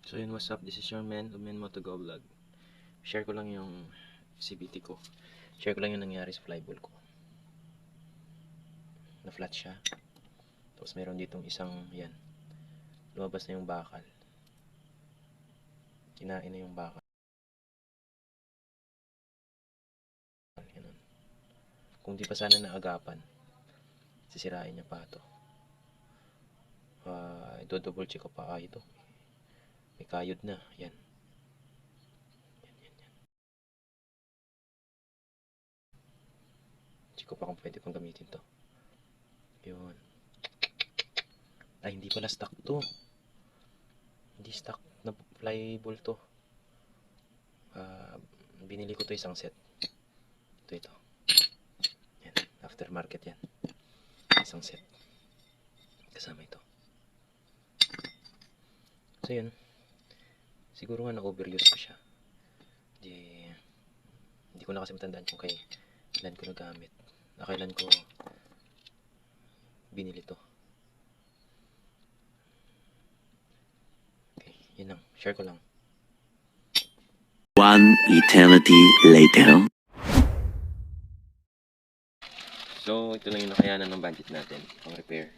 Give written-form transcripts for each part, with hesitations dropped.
So yun, what's up? This is your man, Umen Moto Go Vlog. Share ko lang yung CVT ko. Share ko lang yung nangyari sa flyball ko. Na-flat siya. Tapos meron ditong isang, yan. Lumabas na yung bakal. Kinain na yung bakal. Ganun. Kung di pa sana naagapan, sisirain niya pa ito. Double check ko pa. Ito. May kayod na. Yan. Yan. Check ko pa kung pwede kong gamitin to. Yun. Ay, hindi pala stock to. Hindi stock na flyball to. Binili ko to isang set. Ito. Yan. Aftermarket yan. Isang set. Kasama ito. So yun. Siguro nga na-overuse ko siya. Hindi ko na kasi matandaan kung kailan ko nagamit. Kailan ko binili to. Okay, yun lang. Share ko lang. One eternity later. So, ito lang yung nakayanan ng budget natin pang repair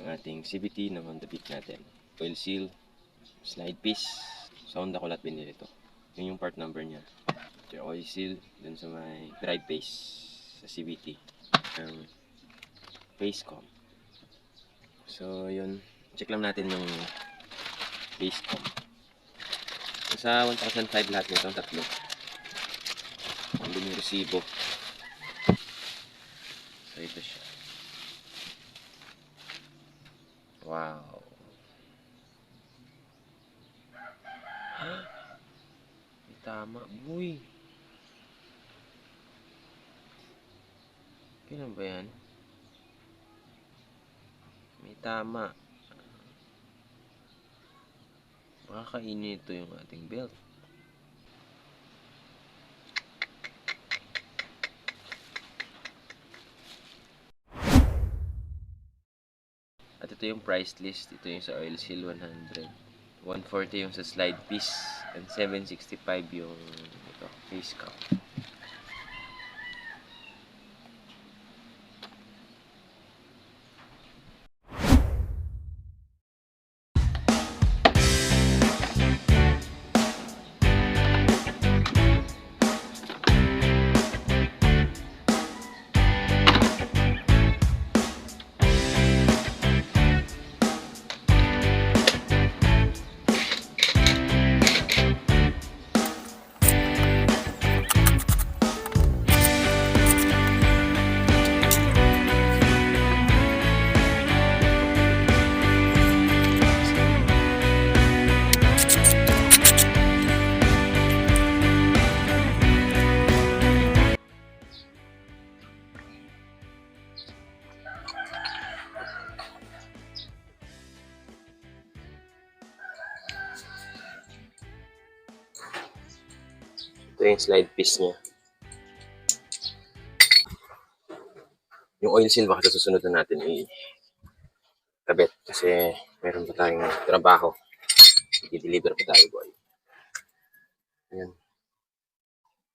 ng ating CVT na Honda Beat natin. Oil seal, slide piece. Sa Honda ko lahat binili ito. Yun yung part number niya. Yung oil seal, dun sa may drive base sa CVT. Base comp. So, yun. Check lang natin yung base comp. Sa 1,500 lahat nito, tatlo. Andun yung resibo. So, ito siya. Wow. Tama, boy. Kailan ba yan? May tama. Baka kainin ito yung ating belt. At ito yung price list. Ito yung sa oil seal 100. 140 yung sa slide piece. And 765 yung ito, face cap. Ito yung slide piece niya. Yung oil seal baka sa susunod na natin i-kabit kasi meron pa tayong trabaho. I-deliver pa tayo, boy. Ayan.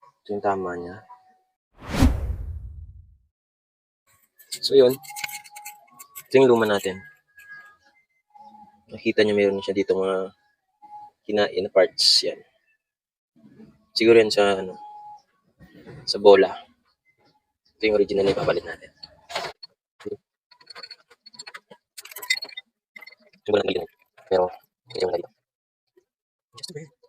Ito yung tama niya. So yun. Ito yung luma natin. Nakita niyo meron siya dito mga kinain na parts. Yan. Siguro yan sa bola. Ito yung original na ipapalit natin. Ito yung bola na pero ito yung bola dito. Just a bit.